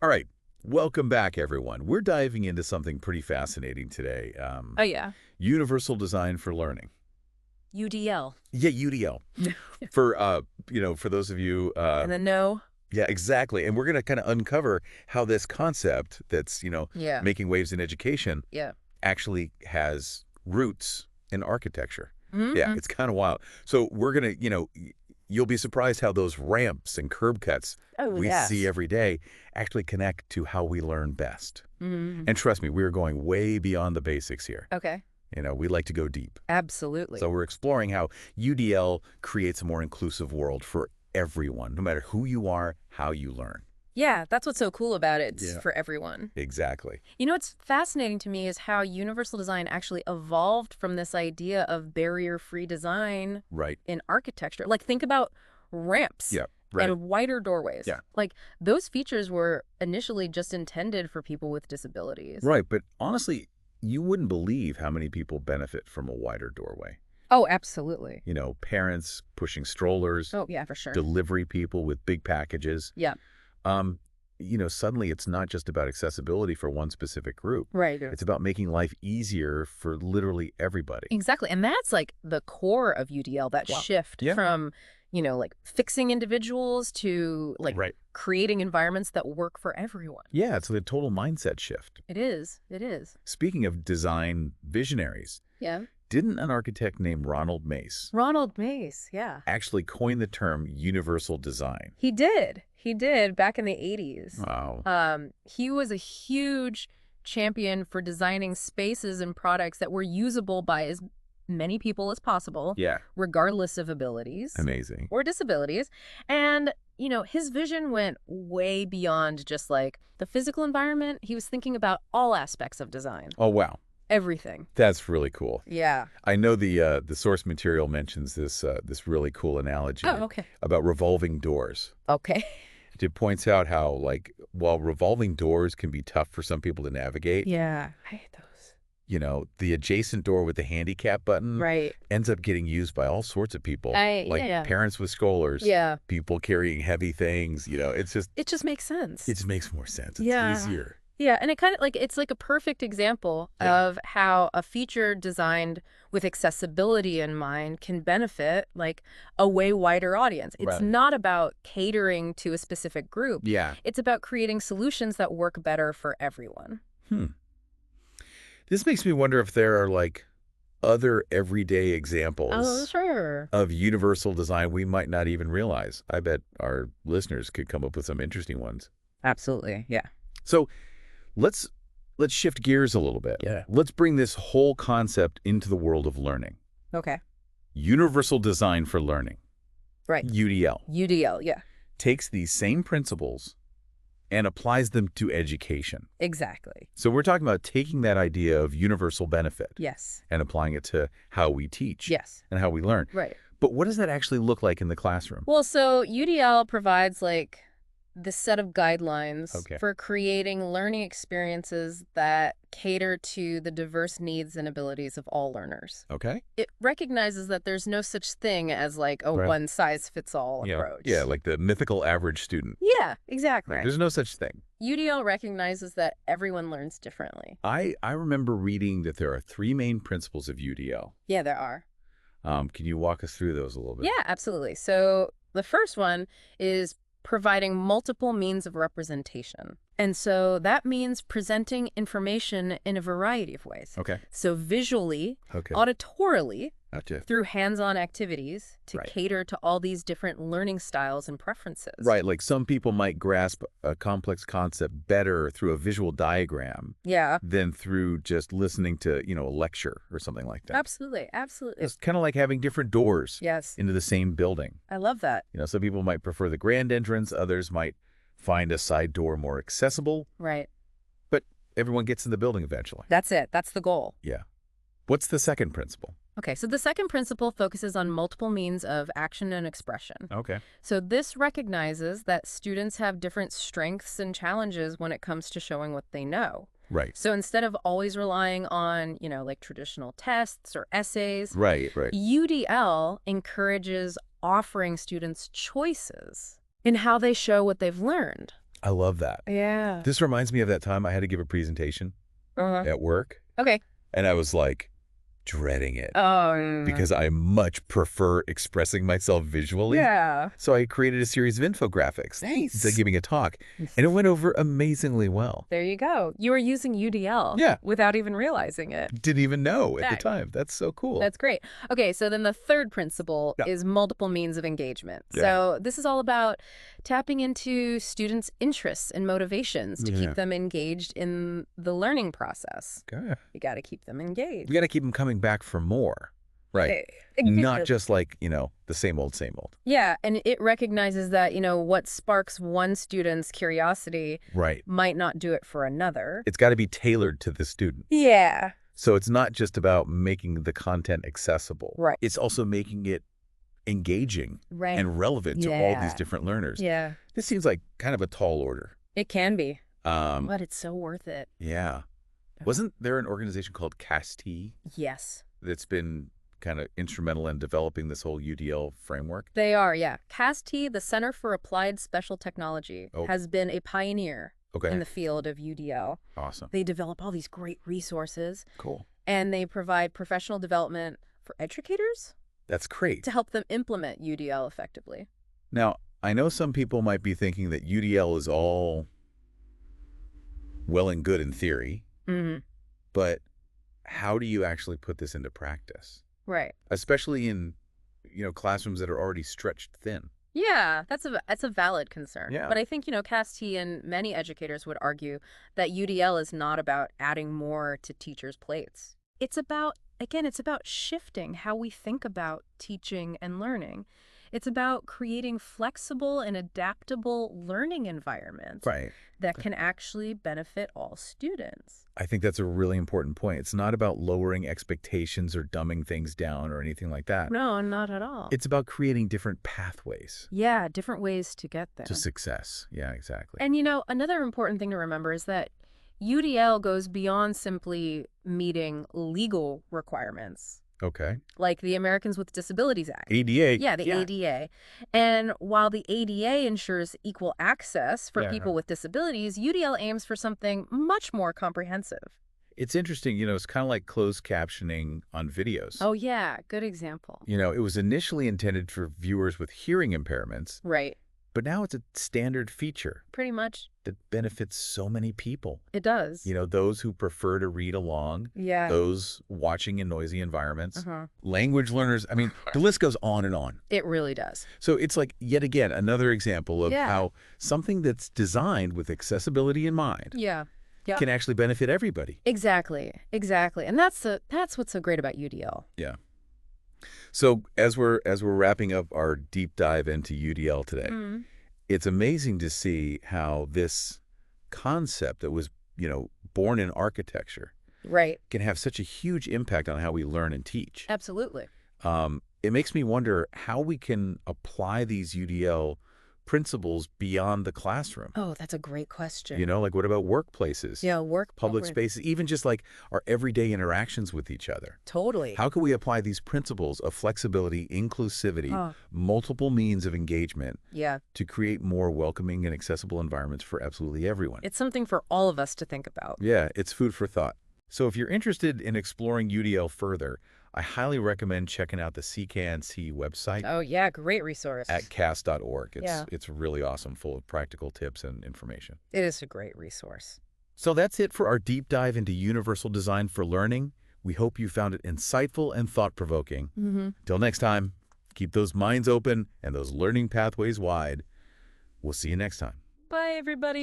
All right. Welcome back, everyone. We're diving into something pretty fascinating today. Oh, yeah. Universal design for learning. UDL. Yeah, UDL. For for those of you, And then no. yeah, exactly. And we're going to kind of uncover how this concept that's, Yeah. making waves in education Yeah. actually has roots in architecture. Yeah, Mm-hmm. it's kind of wild. So we're going to, you'll be surprised how those ramps and curb cuts Oh, we see yes. every day actually connect to how we learn best. Mm-hmm. And trust me, we're going way beyond the basics here. Okay. We like to go deep. Absolutely. So we're exploring how UDL creates a more inclusive world for everyone, no matter who you are, how you learn. Yeah, that's what's so cool about it. It's Yeah. for everyone. Exactly. You know what's fascinating to me is how universal design actually evolved from this idea of barrier-free design Right. in architecture. Like, think about ramps. Yeah. Right. And wider doorways. Yeah. Like, those features were initially just intended for people with disabilities. Right. But honestly, you wouldn't believe how many people benefit from a wider doorway. Oh, absolutely. Parents pushing strollers, Oh, yeah, for sure. delivery people with big packages. Yeah. Um, suddenly it's not just about accessibility for one specific group. Right. It's about making life easier for literally everybody. Exactly. And that's like the core of UDL, that Wow. shift Yeah. from, like fixing individuals to like Right. creating environments that work for everyone. Yeah, it's a total mindset shift. It is. It is. Speaking of design visionaries, Yeah. didn't an architect named Ronald Mace Ronald Mace. Yeah. actually coin the term universal design? He did. He did back in the 80s. Wow. He was a huge champion for designing spaces and products that were usable by as many people as possible, Yeah, regardless of abilities amazing. or disabilities. And, his vision went way beyond just like the physical environment. He was thinking about all aspects of design, Oh, wow. everything. That's really cool. Yeah. I know the source material mentions this really cool analogy Oh, okay. about revolving doors. Okay. It points out how, like, while revolving doors can be tough for some people to navigate, Yeah. I hate those. the adjacent door with the handicap button Right. ends up getting used by all sorts of people, Yeah, like yeah. parents with strollers, Yeah. people carrying heavy things. It It just makes sense. just makes more sense. It's Yeah. easier. Yeah, and it kind of like it's like a perfect example Yeah. of how a feature designed with accessibility in mind can benefit like a way wider audience. It's Right. not about catering to a specific group. Yeah. It's about creating solutions that work better for everyone. This makes me wonder if there are, like, other everyday Oh, examples sure. of universal design we might not even realize. I bet our listeners could come up with some interesting ones. Absolutely. Yeah. So let's shift gears a little bit. Yeah. Let's bring this whole concept into the world of learning. Okay. Universal design for learning, Right. UDL, UDL. Yeah. takes these same principles and applies them to education. Exactly. So we're talking about taking that idea of universal benefit Yes. and applying it to how we teach Yes. and how we learn. Right. But what does that actually look like in the classroom? Well, so UDL provides like this set of guidelines Okay. for creating learning experiences that cater to the diverse needs and abilities of all learners. Okay. It recognizes that there's no such thing as like a Right. one-size-fits-all approach. Yeah, like the mythical average student. Yeah, exactly. There's no such thing. UDL recognizes that everyone learns differently. I remember reading that there are 3 main principles of UDL. Yeah, there are. Can you walk us through those a little bit? Yeah, absolutely. So the first one is providing multiple means of representation. And so that means presenting information in a variety of ways. Okay. So visually, Okay. auditorily, Gotcha. through hands-on activities to Right. cater to all these different learning styles and preferences. Right, like some people might grasp a complex concept better through a visual diagram Yeah, than through just listening to, a lecture or something like that. absolutely. Absolutely. It's kind of like having different doors Yes, into the same building. I love that. Some people might prefer the grand entrance, others might find a side door more accessible, Right. but everyone gets in the building eventually. That's it. That's the goal. Yeah. What's the second principle? Okay, so the second principle focuses on multiple means of action and expression. Okay. So this recognizes that students have different strengths and challenges when it comes to showing what they know. Right. So instead of always relying on, like traditional tests or essays, Right. UDL encourages offering students choices in how they show what they've learned. I love that. Yeah. This reminds me of that time I had to give a presentation at work, Okay. and I was like dreading it Oh, because I much prefer expressing myself visually. yeah. So I created a series of infographics instead of giving a talk, and it went over amazingly well. There you go. You were using UDL Yeah. without even realizing it. Didn't even know at the That- time. That's so cool. That's great. Okay, so then the third principle Yeah. is multiple means of engagement. Yeah. So this is all about tapping into students' interests and motivations to Yeah. keep them engaged in the learning process. Okay. You got to keep them engaged. We got to keep them coming back for more, right? Not just like, the same old, same old. Yeah, and it recognizes that, what sparks one student's curiosity Right. might not do it for another. It's got to be tailored to the student. Yeah. So it's not just about making the content accessible. Right. It's also making it engaging Right. and relevant to all these Yeah. different learners. Yeah. This seems like kind of a tall order. It can be, Um, but it's so worth it. yeah. Wasn't there an organization called CAST Yes. that's been kind of instrumental in developing this whole UDL framework? They are, yeah. CAST, the Center for Applied Special Technology, Oh. has been a pioneer Okay. in the field of UDL. Awesome. They develop all these great resources, Cool. and they provide professional development for educators That's great. to help them implement UDL effectively. Now, I know some people might be thinking that UDL is all well and good in theory, Mm-hmm. but how do you actually put this into practice? Right. Especially in, classrooms that are already stretched thin. Yeah, that's a valid concern. Yeah. But I think, CAST and many educators would argue that UDL is not about adding more to teachers' plates. It's about shifting how we think about teaching and learning. It's about creating flexible and adaptable learning environments Right. that can actually benefit all students. I think that's a really important point. It's not about lowering expectations or dumbing things down or anything like that. No, not at all. It's about creating different pathways Yeah, different ways to get there. to success. Yeah, exactly. And another important thing to remember is that UDL goes beyond simply meeting legal requirements, Okay. like the Americans with Disabilities Act. ADA. Yeah, the ADA. And while the ADA ensures equal access for Yeah. people with disabilities, UDL aims for something much more comprehensive. It's interesting, it's kind of like closed captioning on videos. Oh, yeah, good example. It was initially intended for viewers with hearing impairments, Right, but now it's a standard feature pretty much. that benefits so many people. It does. Those who prefer to read along, Yeah. those watching in noisy environments, Uh-huh. language learners. I mean, the list goes on and on. It really does. So it's like, yet again, another example of Yeah. how something that's designed with accessibility in mind Yeah. Yeah. can actually benefit everybody. Exactly. And that's what's so great about UDL. Yeah. So as we're wrapping up our deep dive into UDL today, Mm. it's amazing to see how this concept that was, born in architecture Right. can have such a huge impact on how we learn and teach. Absolutely. It makes me wonder how we can apply these UDL principles beyond the classroom. Oh, that's a great question. Like what about workplaces? Yeah, Public spaces, even just like our everyday interactions with each other. Totally. How can we apply these principles of flexibility, inclusivity, Huh. multiple means of engagement Yeah. to create more welcoming and accessible environments for absolutely everyone? It's something for all of us to think about. Yeah, it's food for thought. So if you're interested in exploring UDL further, I highly recommend checking out the CKNC website Oh, yeah, great resource. at cast.org. Yeah. It's really awesome, full of practical tips and information. It is a great resource. So that's it for our deep dive into universal design for learning. We hope you found it insightful and thought-provoking. Mm-hmm. Till next time, keep those minds open and those learning pathways wide. We'll see you next time. Bye, everybody.